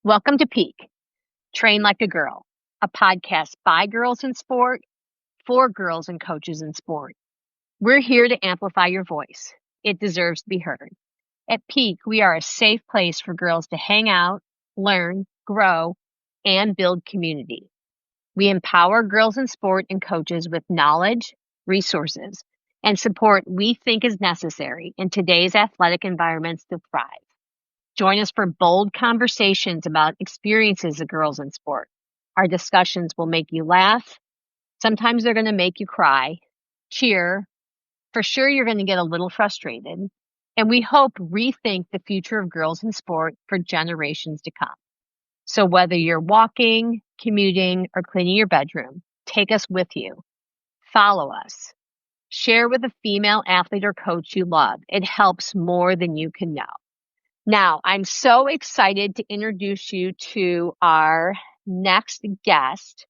Welcome to PEAC, Train Like a Girl, a podcast by girls in sport, for girls and coaches in sport. We're here to amplify your voice. It deserves to be heard. At PEAC, we are a safe place for girls to hang out, learn, grow, and build community. We empower girls in sport and coaches with knowledge, resources, and support we think is necessary in today's athletic environments to thrive. Join us for bold conversations about experiences of girls in sport. Our discussions will make you laugh. Sometimes they're going to make you cry, cheer. For sure, you're going to get a little frustrated. And we hope rethink the future of girls in sport for generations to come. So whether you're walking, commuting, or cleaning your bedroom, take us with you. Follow us. Share with a female athlete or coach you love. It helps more than you can know. Now, I'm so excited to introduce you to our next guest,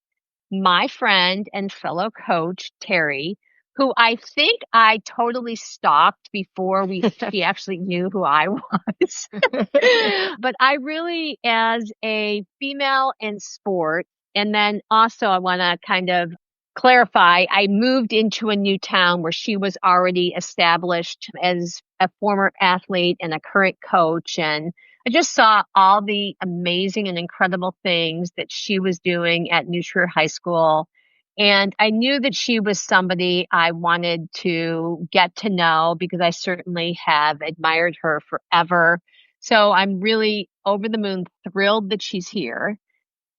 my friend and fellow coach, Teri, who I think I totally stalked before she actually knew who I was. But I really, as a female in sport, and then also I want to kind of clarify, I moved into a new town where she was already established as a former athlete and a current coach. And I just saw all the amazing and incredible things that she was doing at New Trier High School. And I knew that she was somebody I wanted to get to know because I certainly have admired her forever. So I'm really over the moon thrilled that she's here.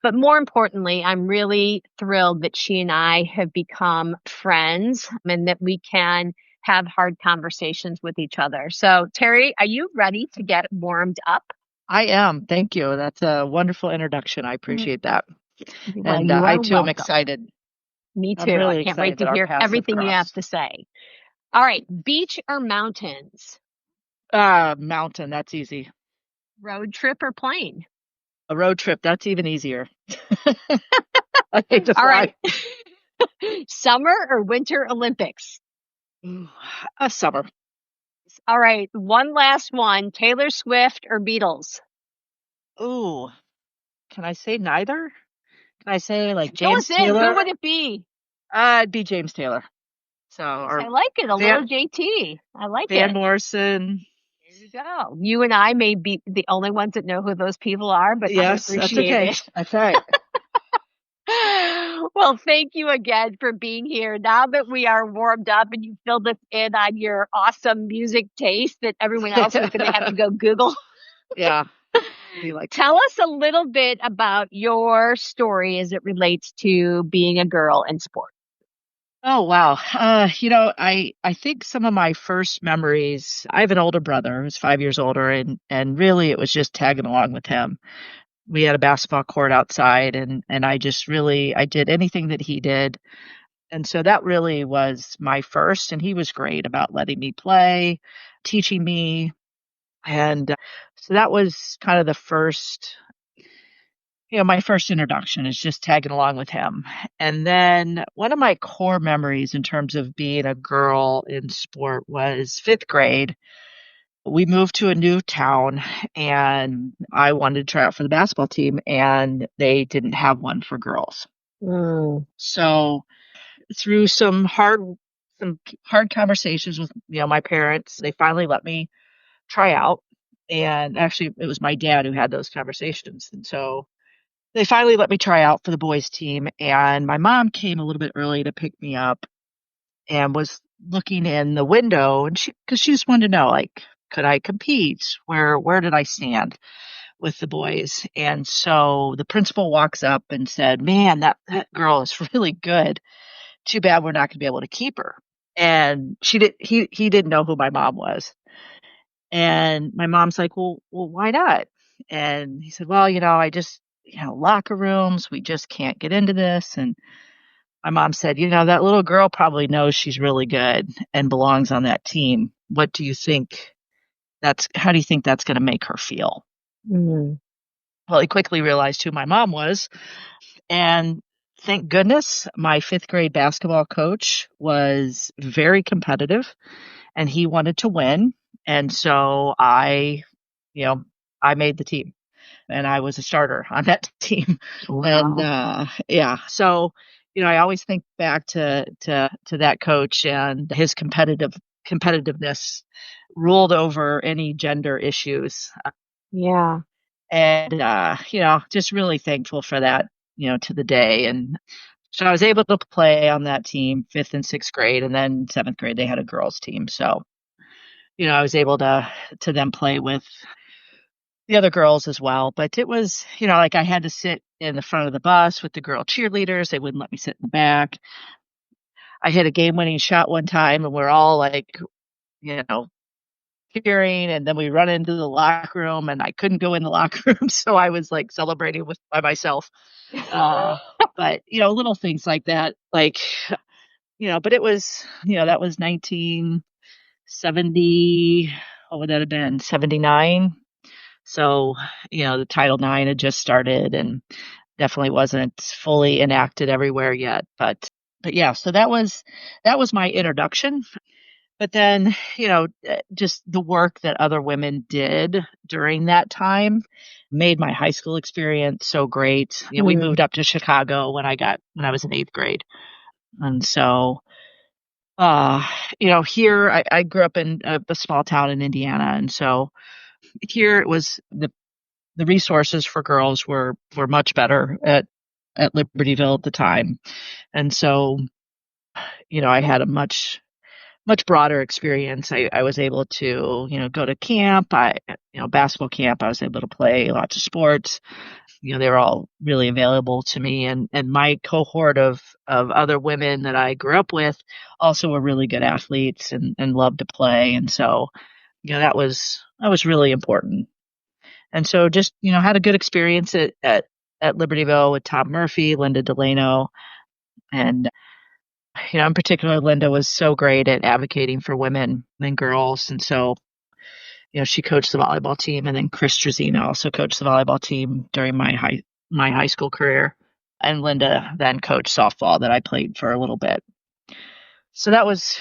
But more importantly, I'm really thrilled that she and I have become friends and that we can have hard conversations with each other. So, Teri, are you ready to get warmed up? I am. Thank you. That's a wonderful introduction. I appreciate that. Well, And you I are too am welcome. excited. Me I'm too. I really can't wait excited to that our hear paths have everything you have crossed. to say. All right, beach or mountains? Mountain, that's easy. Road trip or plane? A road trip, that's even easier. I hate to All fly. right, summer or winter Olympics? Ooh, a summer. All right, one last one, Taylor Swift or Beatles? Ooh, can I say neither? Can I say like Fill James us in. Who Taylor? would it be? It'd be James Taylor. So, Nice. I or like it. A Van, little JT. I like Van it. Morrison. There you go. You and I may be the only ones that know who those people are, but I Yes, that's appreciate okay. it. That's right. Well, thank you again for being here. Now that we are warmed up and you filled us in on your awesome music taste that everyone else is going to have to go Google, Yeah, be like, tell us a little bit about your story as it relates to being a girl in sport. oh wow. I think some of my first memories, I have an older brother who's 5 years older, and really it was just tagging along with him. We had a basketball court outside, and I did anything that he did. And so that really was my first, and he was great about letting me play, teaching me. And so that was kind of the first, my first introduction is just tagging along with him. And then one of my core memories in terms of being a girl in sport was fifth grade. We moved to a new town and I wanted to try out for the basketball team and they didn't have one for girls. Mm. So through some hard conversations with, my parents, they finally let me try out. And actually it was my dad who had those conversations. And so they finally let me try out for the boys team, and my mom came a little bit early to pick me up and was looking in the window, and because she just wanted to know, like, could I compete? Where did I stand with the boys? And so the principal walks up and said, "Man, that girl is really good. Too bad we're not going to be able to keep her." And he didn't know who my mom was. And my mom's like, well, why not? And he said, well, I just, locker rooms, we just can't get into this. And my mom said, that little girl probably knows she's really good and belongs on that team. How do you think that's going to make her feel? Mm. Well, he quickly realized who my mom was. And thank goodness my fifth grade basketball coach was very competitive and he wanted to win. And so you know, I made the team. and I was a starter on that team. And Wow. yeah, so I always think back to that coach, and his competitiveness ruled over any gender issues. Yeah. And just really thankful for that, to the day. And so I was able to play on that team, fifth and sixth grade, and then seventh grade they had a girls team. So I was able to then play with the other girls as well. But it was, like I had to sit in the front of the bus with the girl cheerleaders. They wouldn't let me sit in the back. I hit a game-winning shot one time, and we're all like, you know, cheering, and then we run into the locker room, and I couldn't go in the locker room, so I was like celebrating by myself. Uh, but little things like that, like but it was, that was 1970. What would that have been? 79. So, the Title IX had just started and definitely wasn't fully enacted everywhere yet. But yeah, so that was my introduction. But then, just the work that other women did during that time made my high school experience so great. We Hmm. moved up to Chicago when I was in eighth grade. And so, uh, here I grew up in a small town in Indiana. And so here it was the resources for girls were much better at Libertyville at the time. And so, I had a much broader experience. I was able to, go to camp. Basketball camp. I was able to play lots of sports. They were all really available to me, and my cohort of other women that I grew up with also were really good athletes and loved to play. And so, that was really important. And so just, had a good experience at Libertyville with Tom Murphy, Linda Delano, and in particular, Linda was so great at advocating for women and girls. And so, she coached the volleyball team, and then Chris Drazina also coached the volleyball team during my high school career. And Linda then coached softball that I played for a little bit. So that was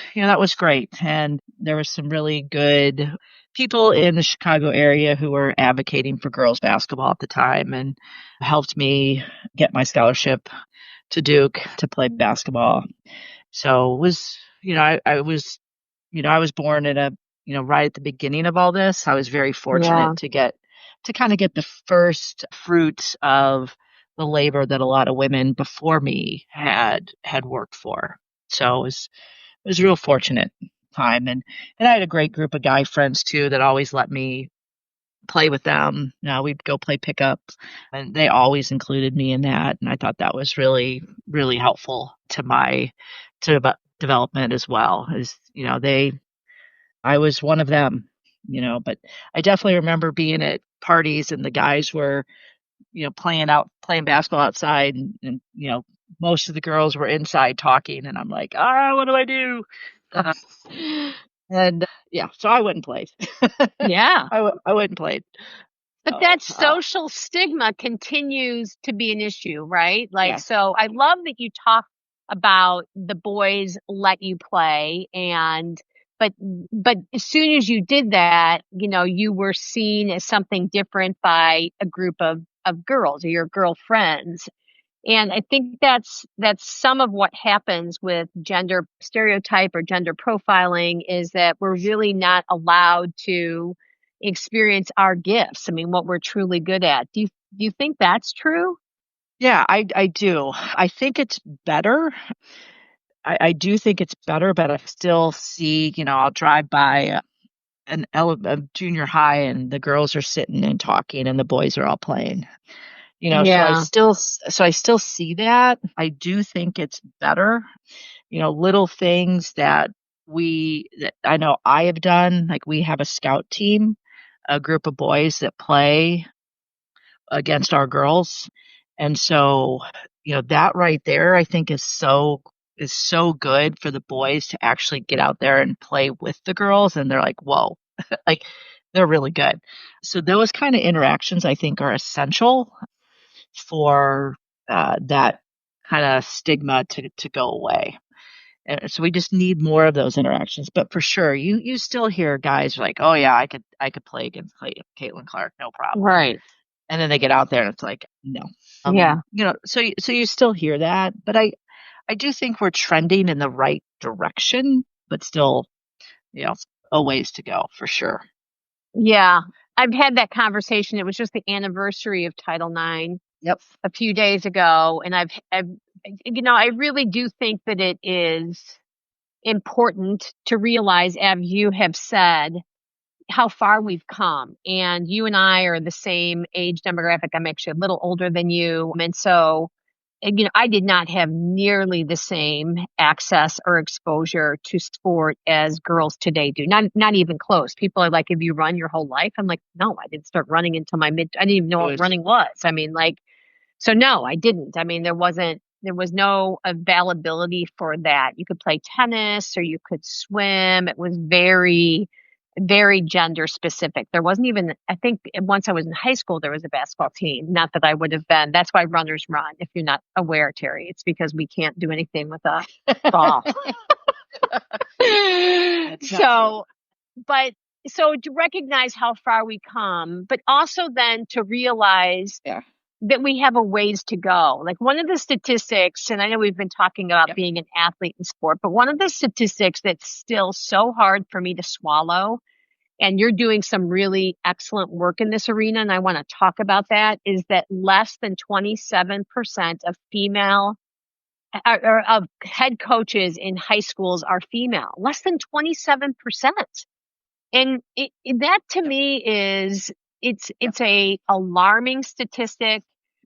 great. And there was some really good people in the Chicago area who were advocating for girls basketball at the time and helped me get my scholarship to Duke to play basketball. So it was, I was born in right at the beginning of all this. I was very Yeah. fortunate to kind of get the first fruits of the labor that a lot of women before me had worked for. So it was a real fortunate time. And I had a great group of guy friends too that always let me play with them. We'd go play pickup, and they always included me in that. And I thought that was really, really helpful to my development as well. As I was one of them, but I definitely remember being at parties and the guys were, playing basketball outside, and most of the girls were inside talking, and I'm like, what do I do? Uh, and yeah, so I wouldn't play. Yeah. I wouldn't play. But So, that social stigma continues to be an issue, right? Like, yes. so I love that you talk about the boys let you play but as soon as you did that, you were seen as something different by a group of girls or your girlfriends. And I think that's some of what happens with gender stereotype or gender profiling is that we're really not allowed to experience our gifts. I mean, what we're truly good at. Do you think that's true? Yeah, I do. I think it's better. I do think it's better, but I still see, I'll drive by a junior high, and the girls are sitting and talking and the boys are all playing. So Yeah. I still see that. I do think it's better. Little things that I know I have done, like we have a scout team, a group of boys that play against our girls. And so, that right there, I think is so good for the boys to actually get out there and play with the girls. And they're like, whoa, like they're really good. So those kind of interactions I think are essential for that kind of stigma to go away. And so we just need more of those interactions. But for sure, you still hear guys like, "Oh yeah, I could play against Caitlin Clark, no problem." Right. And then they get out there and it's like, no. Yeah. So you still hear that, but I do think we're trending in the right direction, but still, you know, a ways to go for sure. Yeah. I've had that conversation. It was just the anniversary of Title IX Yep. a few days ago. And I really do think that it is important to realize, as you have said, how far we've come. And you and I are the same age demographic. I'm actually a little older than you. And so, I did not have nearly the same access or exposure to sport as girls today do. Not even close. People are like, "Have you run your whole life?" I'm like, "No, I didn't start running until my mid. I didn't even know what Good. running was." I mean, like, so no, I didn't. I mean, there was no availability for that. You could play tennis or you could swim. It was very, very gender specific. There wasn't even, I think once I was in high school, there was a basketball team. Not that I would have been. That's why runners run. If you're not aware, Teri, it's because we can't do anything with a ball. So, but so to recognize how far we come, but also then to realize Yeah. that we have a ways to go. Like one of the statistics, and I know we've been talking about Yep. being an athlete in sport, but one of the statistics that's still so hard for me to swallow, and you're doing some really excellent work in this arena, and I want to talk about that, is that less than 27% of female or of head coaches in high schools are female. Less than 27%. And that to me is it's a alarming statistic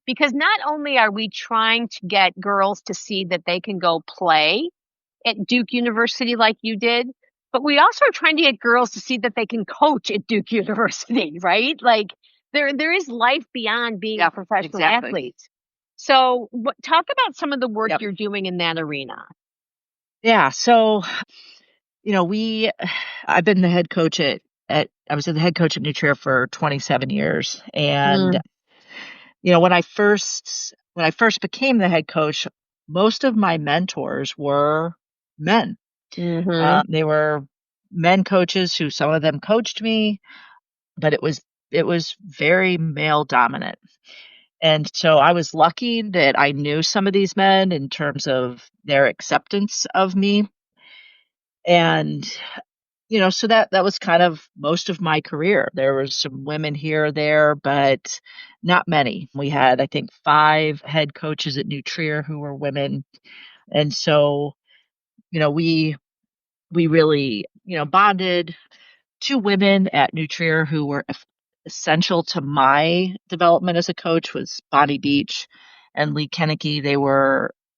because not only are we trying to get girls to see that they can go play at Duke University like you did, but we also are trying to get girls to see that they can coach at Duke University, right? Like there is life beyond being a professional athlete. So talk about some of the work Yep. you're doing in that arena. Yeah. So, I've been the head coach I was the head coach at New Trier for 27 years. And, Mm, when I first became the head coach, most of my mentors were men. hmm They were men coaches who some of them coached me, but it was very male dominant. And so I was lucky that I knew some of these men in terms of their acceptance of me. And so that was kind of most of my career. There was some women here or there, but not many. We had, I think, 5 head coaches at New Trier who were women. And so, we really, bonded. 2 women at New Trier who were essential to my development as a coach was Bonnie Beach and Lee Kennecke.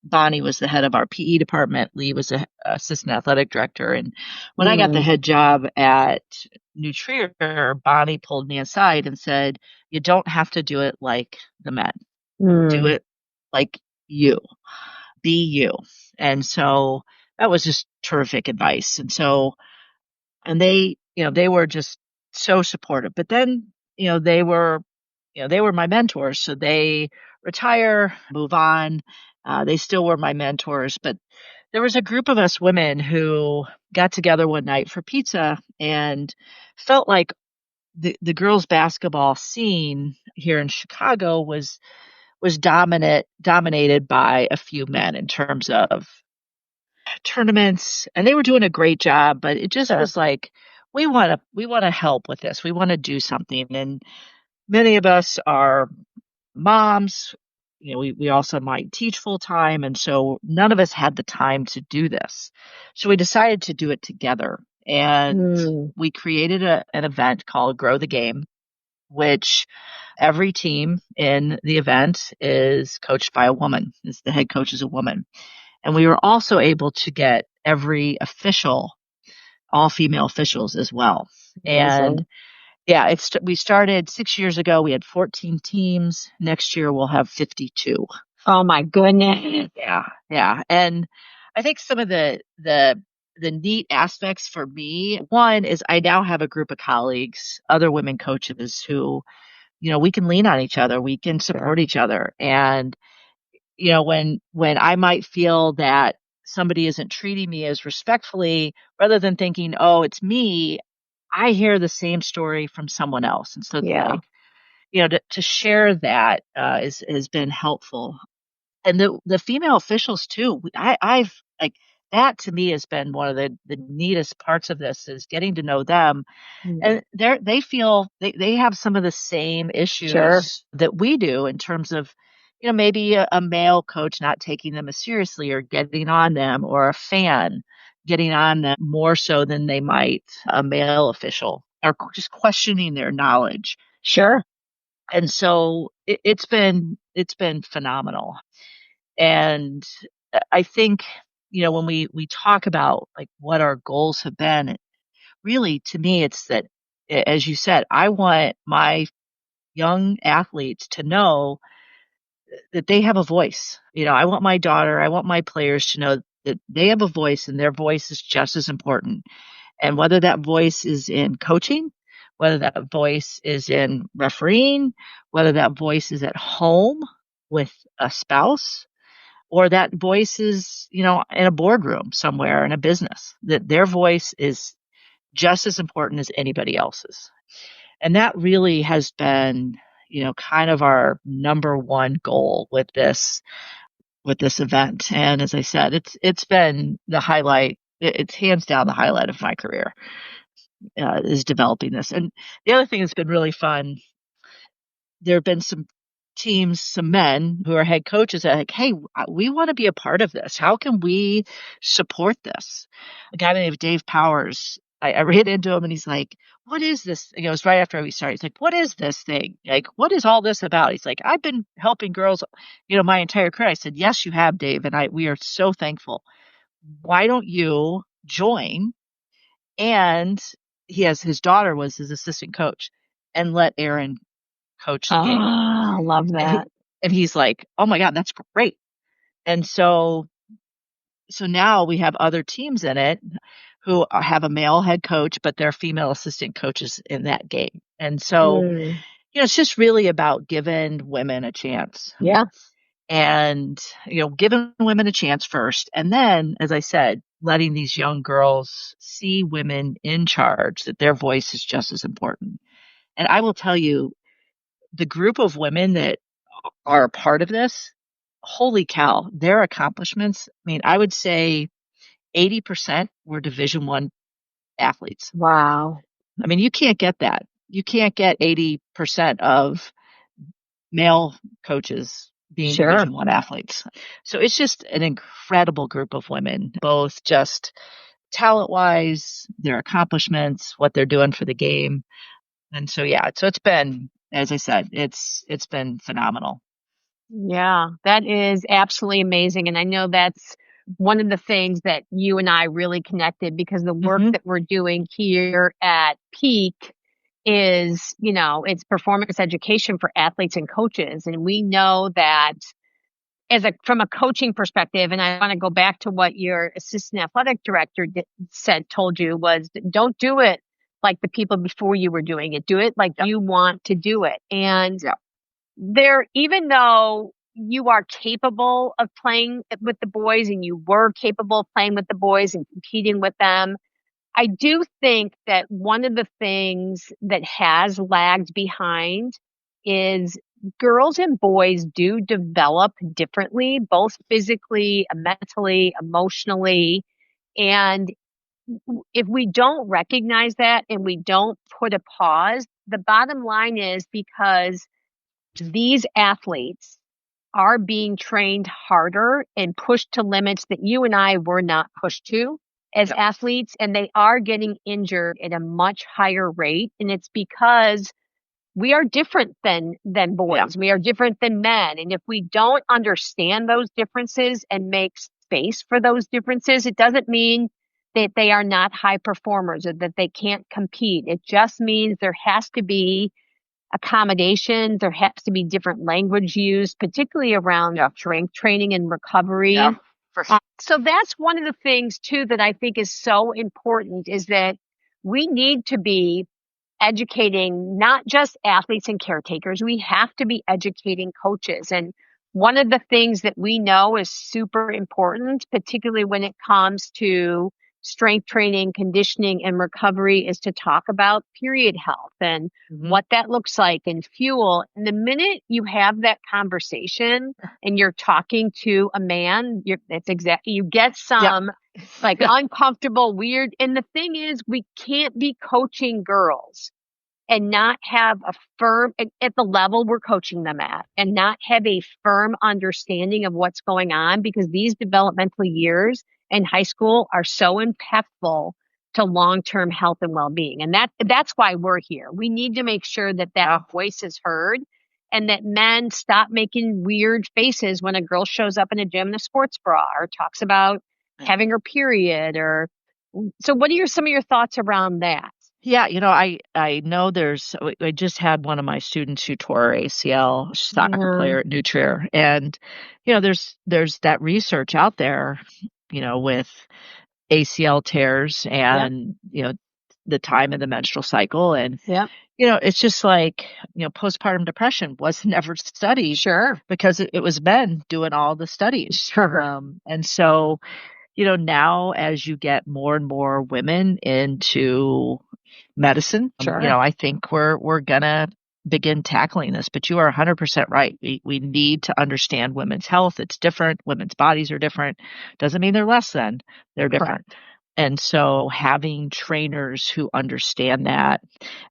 Bonnie was the head of our PE department. Lee was a assistant athletic director. And when I got the mm, head job at New Trier, Bonnie pulled me aside and said, "You don't have to do it like the men. Do mm. it like you. Be you." And so that was just terrific advice. And they were just so supportive. But then, they were my mentors. So they retire, move on. They still were my mentors. But there was a group of us women who got together one night for pizza and felt like the girls basketball scene here in Chicago was dominated by a few men in terms of tournaments, and they were doing a great job, but it just Sure. was like we want to help with this. We want to do something. And many of us are moms. We also might teach full time, and so none of us had the time to do this. So we decided to do it together, and Mm, we created an event called Grow the Game, which every team in the event is coached by a woman. Is the head coach is a woman. And we were also able to get every official, all female officials as well. And amazing. yeah, we started 6 years ago. We had 14 teams. Next year we'll have 52. Oh my goodness. Yeah, yeah. And I think some of the neat aspects for me, one is I now have a group of colleagues, other women coaches who, we can lean on each other, we can Sure. support each other. And when I might feel that somebody isn't treating me as respectfully, rather than thinking, "Oh, it's me," I hear the same story from someone else. And so it's Yeah. like, to share that has been helpful. And the female officials too. I've like that to me has been one of the neatest parts of this is getting to know them. And they feel they have some of the same Sure. issues that we do in terms of, maybe a male coach not taking them as seriously or getting on them, or a fan getting on them more so than they might a male official, or just questioning their knowledge. Sure. And so it's been phenomenal. And I think, when we talk about like what our goals have been, really to me, it's that, as you said, I want my young athletes to know that they have a voice. I want my daughter, I want my players to know that they have a voice and their voice is just as important. And whether that voice is in coaching, whether that voice is in refereeing, whether that voice is at home with a spouse, or that voice is, in a boardroom somewhere in a business, that their voice is just as important as anybody else's. And that really has been, kind of our number one goal with this event. And as I said, it's been the highlight. It's hands down the highlight of my career, is developing this. And the other thing that's been really fun, there have been some teams, some men who are head coaches that are like, hey, we want to be a part of this. How can we support this? A guy named Dave Powers, I ran into him and he's like, what is this? It was right after we started. He's like, what is this thing? Like, what is all this about? He's like, I've been helping girls, my entire career. I said, yes, you have, Dave. And we are so thankful. Why don't you join? And his daughter was his assistant coach, and let Aaron coach the game. Ah, I love that. And he's like, oh my God, that's great. And so now we have other teams in it who have a male head coach, but they're female assistant coaches in that game. And so, it's just really about giving women a chance. Yeah. And, giving women a chance first. And then, as I said, letting these young girls see women in charge, that their voice is just as important. And I will tell you, the group of women that are a part of this, holy cow, their accomplishments. I mean, I would say 80% were Division I athletes. Wow. I mean, you can't get that. You can't get 80% of male coaches being Sure. Division I athletes. So it's just an incredible group of women, both just talent-wise, their accomplishments, what they're doing for the game. And so, yeah, so it's been, as I said, it's been phenomenal. Yeah, that is absolutely amazing. And I know that's one of the things that you and I really connected, because the work that we're doing here at PEAC is, it's performance education for athletes and coaches. And we know that from a coaching perspective, and I want to go back to what your assistant athletic director told you, was don't do it like the people before you were doing it. Do it like you want to do it. And even though you are capable of playing with the boys, and you were capable of playing with the boys and competing with them, I do think that one of the things that has lagged behind is girls and boys do develop differently, both physically, mentally, emotionally. And if we don't recognize that and we don't put a pause, the bottom line is, because these athletes are being trained harder and pushed to limits that you and I were not pushed to as athletes, and they are getting injured at a much higher rate. And it's because we are different than boys. We are different than men. And if we don't understand those differences and make space for those differences, it doesn't mean that they are not high performers or that they can't compete. It just means there has to be accommodations. There has to be different language used, particularly around strength training and recovery. Yeah, for sure. So that's one of the things too that I think is so important, is that we need to be educating not just athletes and caretakers. We have to be educating coaches. And one of the things that we know is super important, particularly when it comes to strength training, conditioning, and recovery is to talk about period health and what that looks like and fuel. And the minute you have that conversation and you're talking to a man, that's exactly, you get some like uncomfortable, weird. And the thing is, we can't be coaching girls and not have a firm at the level we're coaching them at and not have a firm understanding of what's going on, because these developmental years in high school are so impactful to long-term health and well-being. And that's why we're here. We need to make sure that voice is heard and that men stop making weird faces when a girl shows up in a gym in a sports bra or talks about having her period. Or so what are some of your thoughts around that? Yeah, I know I just had one of my students who tore her ACL, soccer player at New Trier. And, there's that research out there, with ACL tears and, the time of the menstrual cycle. And, it's just like, postpartum depression was never studied. Sure. Because it was men doing all the studies. Sure. And so, now as you get more and more women into medicine, I think we're gonna begin tackling this. But you are 100% right. We need to understand women's health. It's different. Women's bodies are different. Doesn't mean they're less than. They're different. Correct. And so having trainers who understand that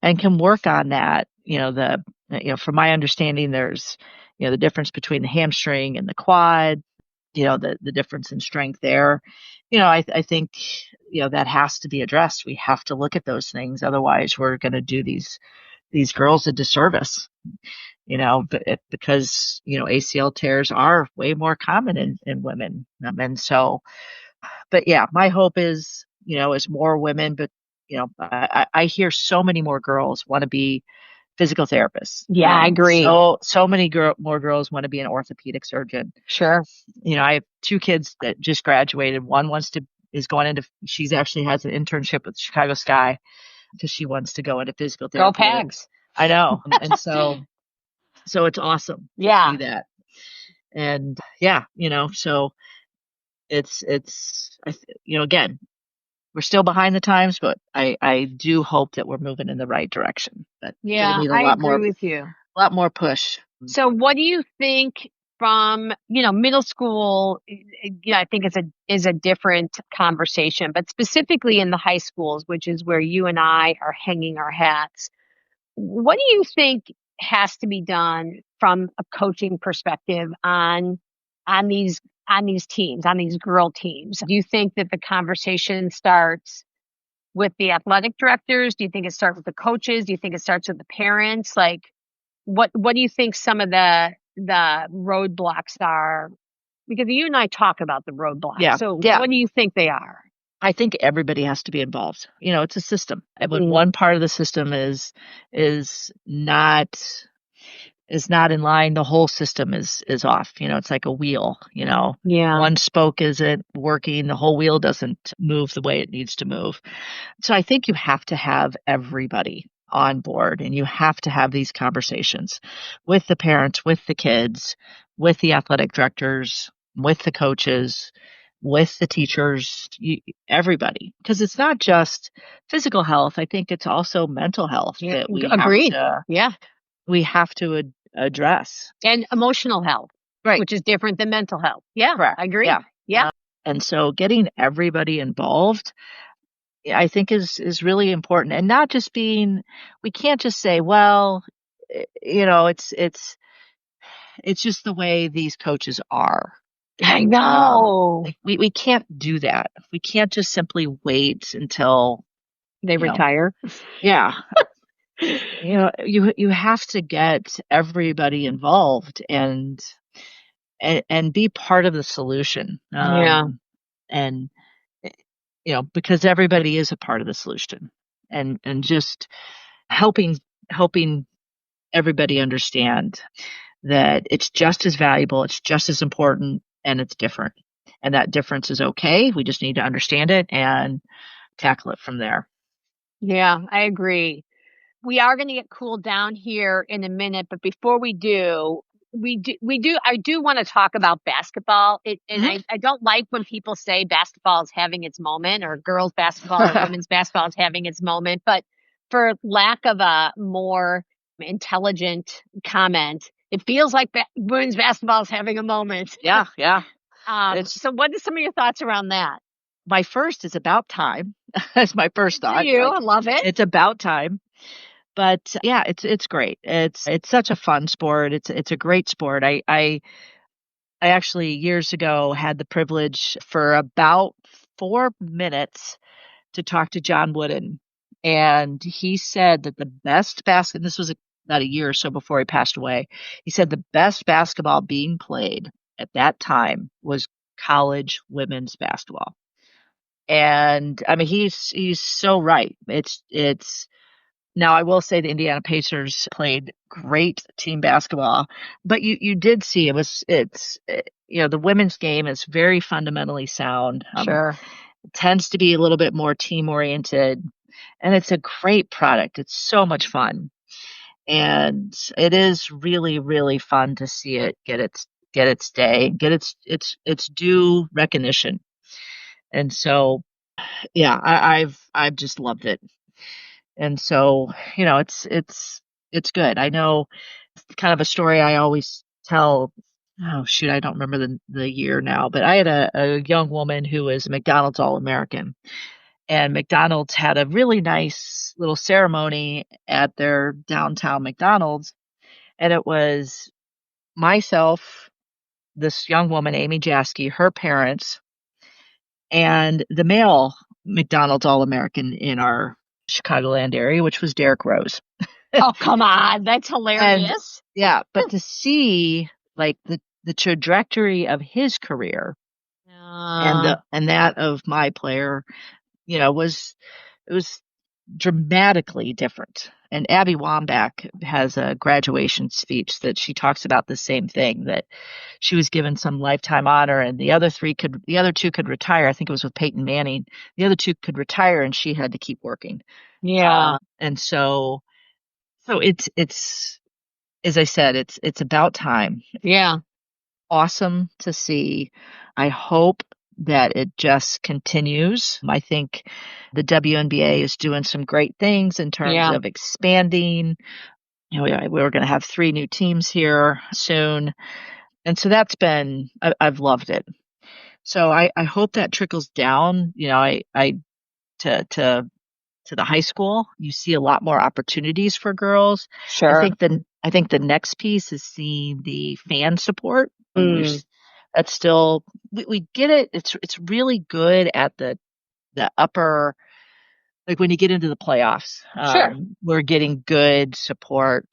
and can work on that, from my understanding, there's, the difference between the hamstring and the quad, the difference in strength there. I think, that has to be addressed. We have to look at those things. Otherwise, we're going to do these girls a disservice, because, ACL tears are way more common in women. And so, but yeah, my hope is, is more women, but, I hear so many more girls want to be physical therapists. Yeah, I agree. So many more girls want to be an orthopedic surgeon. Sure. I have 2 kids that just graduated. One she actually has an internship with Chicago Sky because she wants to go into physical therapy. Go Pags. I know. And so it's awesome to see that. And so it's, again, we're still behind the times, but I do hope that we're moving in the right direction. But I agree with you. A lot more push. So what do you think from, middle school? I think is a different conversation, but specifically in the high schools, which is where you and I are hanging our hats. What do you think has to be done from a coaching perspective on these teams, on these girl teams? Do you think that the conversation starts with the athletic directors? Do you think it starts with the coaches? Do you think it starts with the parents? Like, what do you think some of the roadblocks are? Because you and I talk about the roadblocks. Yeah. So what do you think they are? I think everybody has to be involved. It's a system. And when one part of the system is not in line, the whole system is off. It's like a wheel, One spoke isn't working, the whole wheel doesn't move the way it needs to move. So I think you have to have everybody on board, and you have to have these conversations with the parents, with the kids, with the athletic directors, with the coaches, with the teachers, everybody. Because it's not just physical health. I think it's also mental health that we have to address. And emotional health, right, which is different than mental health. Yeah, correct. I agree. Yeah. And so getting everybody involved, I think is really important. And not just we can't just say, well, it's just the way these coaches are. I know. We can't do that. We can't just simply wait until they retire. Yeah. You have to get everybody involved and be part of the solution. And because everybody is a part of the solution, and just helping everybody understand that it's just as valuable, it's just as important, and it's different. And that difference is okay. We just need to understand it and tackle it from there. Yeah, I agree. We are going to get cooled down here in a minute, but before we do, I do want to talk about basketball. And Mhm. I don't like when people say basketball is having its moment, or girls basketball or women's basketball is having its moment. But for lack of a more intelligent comment, it feels like women's basketball is having a moment. Yeah, yeah. It's So what are some of your thoughts around that? my first is about time. That's my first Good for thought. you. Like I love it. it's about time. But yeah, it's great. It's such a fun sport. It's a great sport. I actually years ago had the privilege for about 4 minutes to talk to John Wooden, and he said that the best basket. This was about a year or so before he passed away. He said the best basketball being played at that time was college women's basketball. And I mean, he's so right. It's now I will say the Indiana Pacers played great team basketball, but you did see the women's game is very fundamentally sound. Sure. Tends to be a little bit more team oriented, and it's a great product. It's so much fun, and it is really really fun to see it get its day, get its due recognition. And so yeah, I've just loved it. And so, it's good. I know kind of a story I always tell. Oh shoot, I don't remember the year now, but I had a young woman who was a McDonald's All-American, and McDonald's had a really nice little ceremony at their downtown McDonald's, and it was myself, this young woman, Amy Jaskey, her parents, and the male McDonald's All-American in our Chicagoland area, which was Derrick Rose. Oh, come on. That's And hilarious. yeah, but to see like the trajectory of his career Uh, and that of my player, was it was dramatically different. And Abby Wambach has a graduation speech that she talks about the same thing, that she was given some lifetime honor, and the other two could retire. I think it was with Peyton Manning. The other two could retire, and she had to keep working. yeah. And so it's as I said, it's about time. Yeah. Awesome to see. I hope that it just continues. I think the WNBA is doing some great things in terms Yeah. of expanding. We're going to have 3 new teams here soon. And so I've loved it. So I hope that trickles down, to the high school. You see a lot more opportunities for girls. Sure. I think the next piece is seeing the fan support. Mm, That's still we get it. It's really good at the upper, like when you get into the playoffs. sure. We're getting good support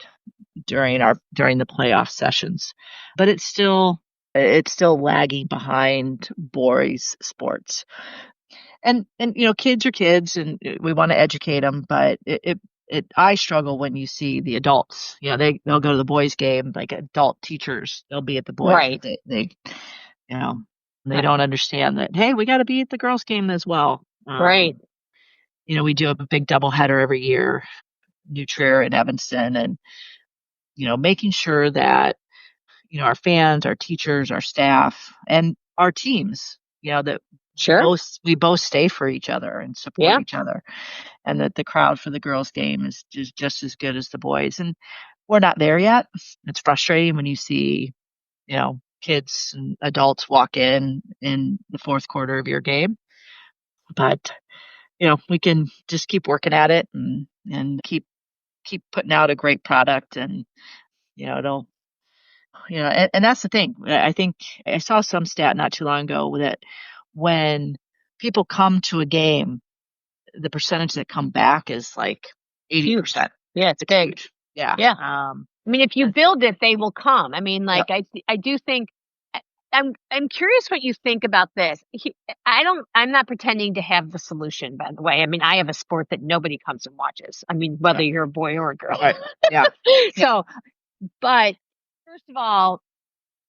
during the playoff sessions, but it's still lagging behind boys sports. And kids are kids, and we want to educate them, but I struggle when you see the adults. They'll go to the boys game, like adult teachers. They'll be at the boys. Right. You know they don't understand that. Hey, we got to be at the girls game as well. Right. We do a big doubleheader every year, New Trier and Evanston, and making sure that our fans, our teachers, our staff, and our teams, that Sure. we both stay for each other and support Yeah. each other, and that the crowd for the girls game is just as good as the boys. And we're not there yet. It's frustrating when you see, kids and adults walk in the fourth quarter of your game, but we can just keep working at it and keep putting out a great product, and it'll and that's the thing. I think I saw some stat not too long ago that when people come to a game, the percentage that come back is like 80%. Yeah, it's It's big. huge. Yeah. Yeah. I mean, if you build it, they will come. I mean, Yep. I do think I'm curious what you think about this. I'm not pretending to have the solution, by the way. I mean, I have a sport that nobody comes and watches. I mean, whether Yep. you're a boy or a girl. Right. Yeah. So, but first of all,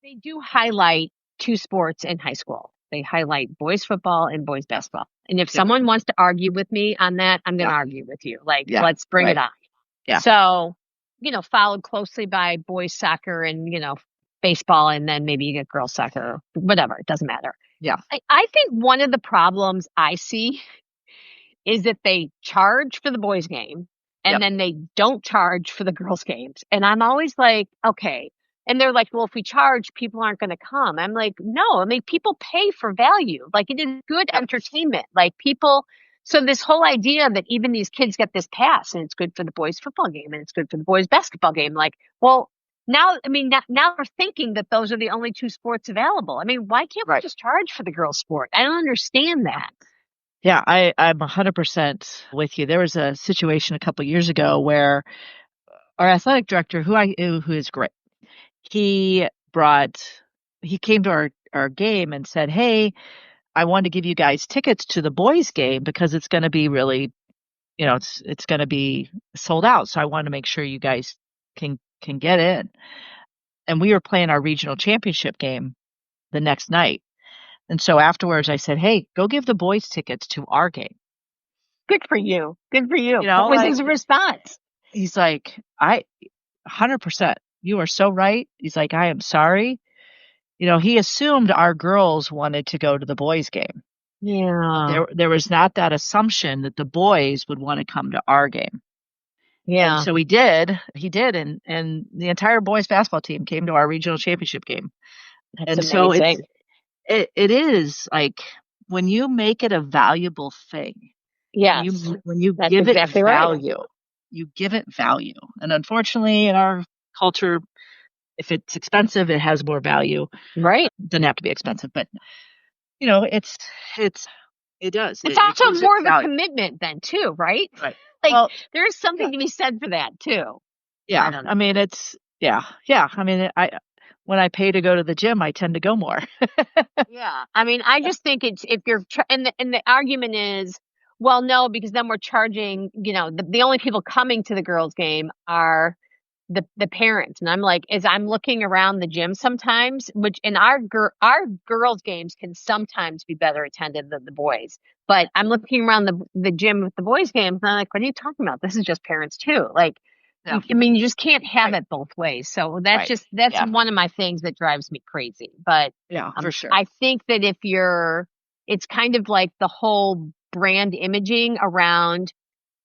they do highlight 2 sports in high school. They highlight boys football and boys basketball. And if Yep. someone wants to argue with me on that, I'm going to Yeah. argue with you. Like, Yeah. let's bring it Right. on. Yeah. So, followed closely by boys soccer and, baseball, and then maybe you get girls soccer or whatever. It doesn't matter. Yeah. I think one of the problems I see is that they charge for the boys' game and Yep. then they don't charge for the girls' games. And I'm always like, okay. And they're like, well, if we charge, people aren't going to come. I'm like, no, I mean, people pay for value. Like, it is good Yep. entertainment. Like, people, so this whole idea that even these kids get this pass and it's good for the boys' football game and it's good for the boys' basketball game. Like, well, now, I mean, now we're thinking that those are the only two sports available. I mean, why can't we Right. just charge for the girls' sport? I don't understand that. Yeah, I'm 100% with you. There was a situation a couple years ago where our athletic director, who is great, he came to our game and said, "Hey, I want to give you guys tickets to the boys' game because it's going to be really, it's going to be sold out. So I want to make sure you guys can get in." And we were playing our regional championship game the next night. And so afterwards I said, "Hey, go give the boys tickets to our game." Good for you. Good for you. You know, What was like his response? he's like, "I 100%. You are so right." He's like, "I am sorry." He assumed our girls wanted to go to the boys' game. Yeah. There was not that assumption that the boys would want to come to our game. And Yeah. so he did, and the entire boys basketball team came to our regional championship game. That's And so amazing. it is like when you make it a valuable thing, Yes. when you That's give it exactly right. value, you give it value. And unfortunately, in our culture, if it's expensive, it has more value. Right. It doesn't have to be expensive, but it's it does. It's It also gives it more of a value. commitment then too, right? Right. Like Well, there is yeah, something to be said for that too. I yeah. don't know. I mean, yeah. I mean, when I pay to go to the gym, I tend to go more. Yeah. I mean, I just think it's if you're and the argument is, well, no, because then we're charging, the only people coming to the girls game are the parents. And I'm like, as I'm looking around the gym sometimes, which in our girls games can sometimes be better attended than the boys. But I'm looking around the gym with the boys games and I'm like, what are you talking about? This is just parents too. Like, Yeah. I mean, you just can't have Right. it both ways. So Right. that's Yeah. one of my things that drives me crazy. But Yeah, for sure. I think that it's kind of like the whole brand imaging around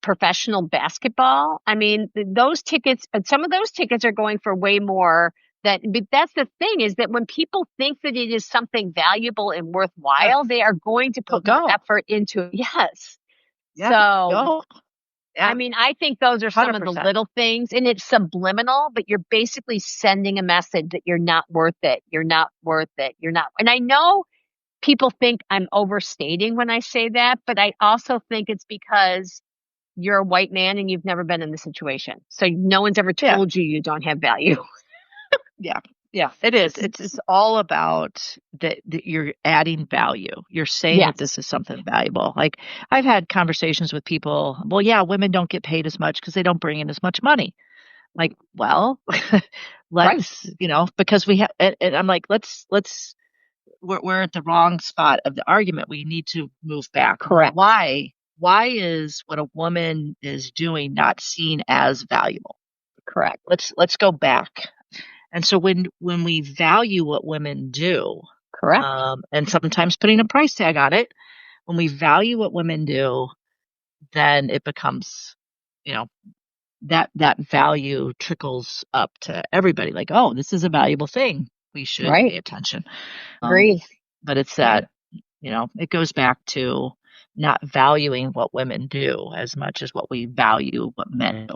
professional basketball. I mean, those tickets, some of those tickets are going for way more. But that's the thing is that when people think that it is something valuable and worthwhile, they are going to They'll put more go. effort into it. Yes. Yeah. So, Go. Yeah. I mean, I think those are some of the 100%. little things and it's subliminal, but you're basically sending a message that you're not worth it. You're not worth it. You're not. And I know people think I'm overstating when I say that, but I also think it's because you're a white man and you've never been in the situation. So no one's ever Yeah. told you don't have value. Yeah. Yeah. It is. It's all about that you're adding value. You're saying that Yes. this is something valuable. Like I've had conversations with people, well, yeah, women don't get paid as much because they don't bring in as much money. Like, well, let's, because we have, and I'm like, we're at the wrong spot of the argument. We need to move back. Correct. Why is what a woman is doing not seen as valuable? Correct. Let's go back. And so when we value what women do, Correct. and sometimes putting a price tag on it, when we value what women do, then it becomes, that value trickles up to everybody. Like, oh, this is a valuable thing. We should pay attention. Agree. But it's that, it goes back to not valuing what women do as much as what we value what men do.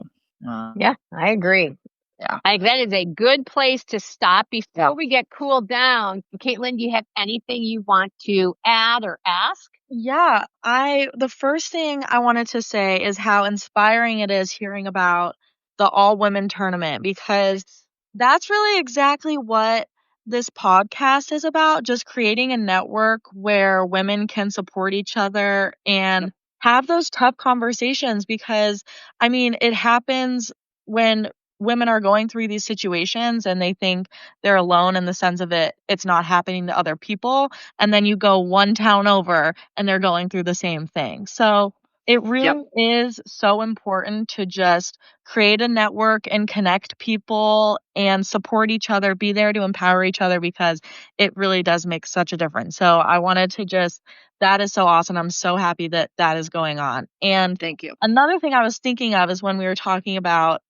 Yeah, I agree. Yeah. I think that is a good place to stop before we get cooled down. Caitlin, do you have anything you want to add or ask? Yeah, the first thing I wanted to say is how inspiring it is hearing about the all women tournament because that's really exactly what this podcast is about, just creating a network where women can support each other and have those tough conversations because I mean, it happens when women are going through these situations and they think they're alone in the sense of it's not happening to other people and then you go one town over and they're going through the same thing. So It really is so important to just create a network and connect people and support each other, be there to empower each other, because it really does make such a difference. So I wanted to just, that is so awesome. I'm so happy that that is going on. And Thank you. another thing I was thinking of is when we were talking about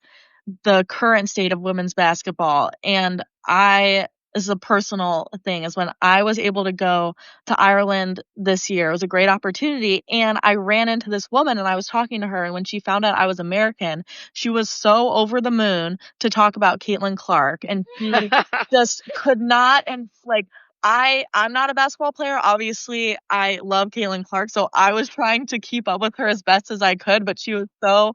the current state of women's basketball, and this is a personal thing, is when I was able to go to Ireland this year. It was a great opportunity, and I ran into this woman, and I was talking to her, and when she found out I was American, she was so over the moon to talk about Caitlin Clark, and she just could not, and like, I'm not a basketball player. Obviously, I love Caitlin Clark, so I was trying to keep up with her as best as I could, but she was so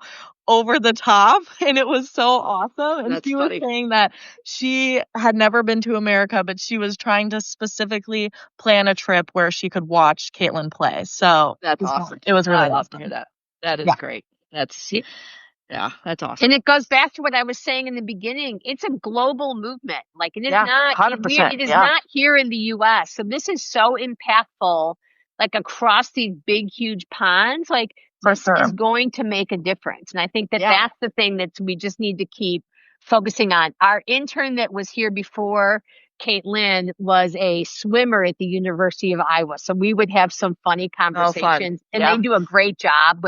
over the top, and it was so awesome. And That's she was funny. saying that she had never been to America, but she was trying to specifically plan a trip where she could watch Caitlin play. So That's awesome. it was really I love to awesome. hear that. That is Yeah. great. That's that's awesome. And it goes back to what I was saying in the beginning. It's a global movement. Like, it is not 100%. it is not here in the US. So this is so impactful, like across these big, huge ponds. Like, For this sure. is going to make a difference. And I think that Yeah. that's the thing that we just need to keep focusing on. Our intern that was here before Caitlin was a swimmer at the University of Iowa. So we would have some funny conversations, and Yeah. they do a great job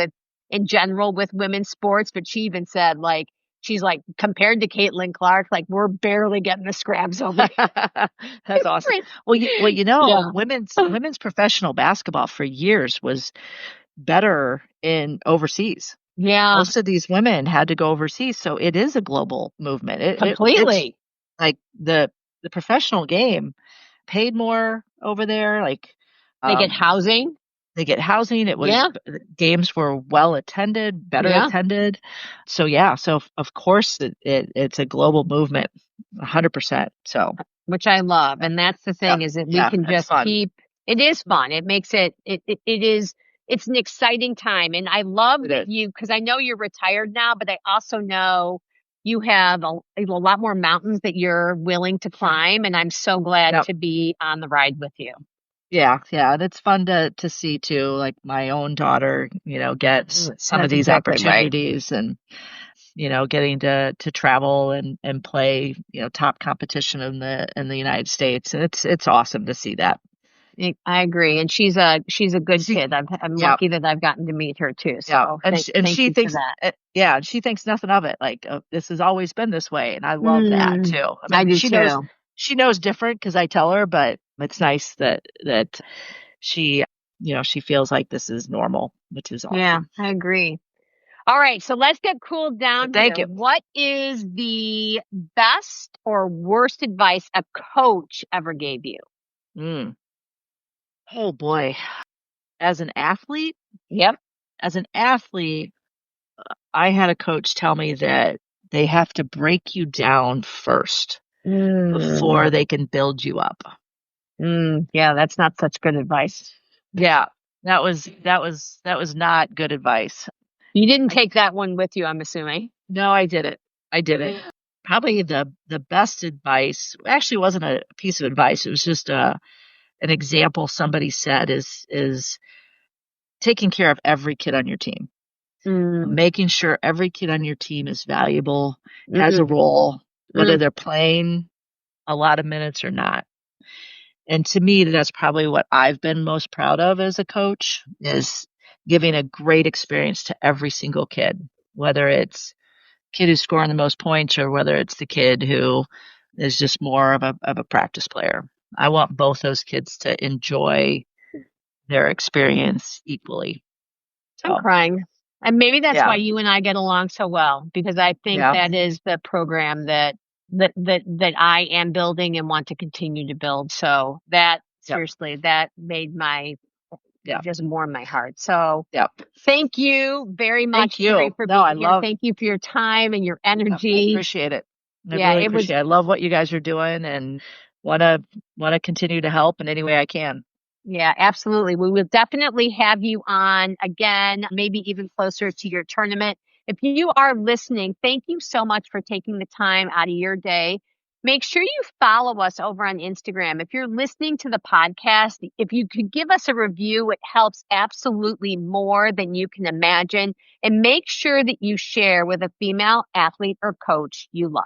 in general with women's sports. But she even said, like, she's like, compared to Caitlin Clark, like, we're barely getting the scraps over here. That's awesome. Well, you know, Yeah. women's professional basketball for years was better in overseas. Yeah, Most of these women had to go overseas, so it is a global movement. It's completely. like the professional game paid more over there. Like They get housing. they get housing. It was Yeah. games were well attended, better Yeah. attended. So yeah, so of course it's a global movement, 100%. So Which I love. And that's the thing, is that we can it's just fun. it is fun. It makes it is, it's an exciting time. And I love It that is. because I know you're retired now, but I also know you have a lot more mountains that you're willing to climb. And I'm so glad to be on the ride with you. Yeah, and it's fun to see too, like my own daughter, gets some of That's these exactly right. opportunities and getting to travel and play, top competition in the United States. And it's awesome to see that. I agree. And she's a good kid. I'm lucky that I've gotten to meet her too. So thank she you thinks for that. and she thinks nothing of it. Like, this has always been this way, and I love that too. I do she too. she knows different because I tell her, but it's nice that she she feels like this is normal, which is awesome. Yeah, I agree. All right, so let's get cooled down. Thank here. you. What is the best or worst advice a coach ever gave you? Oh boy. As an athlete? Yep. As an athlete, I had a coach tell me that they have to break you down first before they can build you up. Yeah, that's not such good advice. Yeah, that was not good advice. You didn't take that one with you, I'm assuming. No, I didn't. Probably the best advice actually wasn't a piece of advice. It was just an example somebody said is taking care of every kid on your team. Making sure every kid on your team is valuable, has a role, whether they're playing a lot of minutes or not. And to me, that's probably what I've been most proud of as a coach, is giving a great experience to every single kid, whether it's kid who's scoring the most points or whether it's the kid who is just more of a practice player. I want both those kids to enjoy their experience equally. I'm crying. And maybe that's why you and I get along so well, because I think that is the program that I am building and want to continue to build. So that seriously, that made my just warm my heart. So thank you very much. Thank you. Teri, for being here. Thank you for your time and your energy. I appreciate it. I really appreciate it. I love what you guys are doing and want to continue to help in any way I can. Yeah, absolutely. We will definitely have you on again, maybe even closer to your tournament. If you are listening, thank you so much for taking the time out of your day Make sure you follow us over on Instagram. If you're listening to the podcast, if you could give us a review, it helps absolutely more than you can imagine. And make sure that you share with a female athlete or coach you love.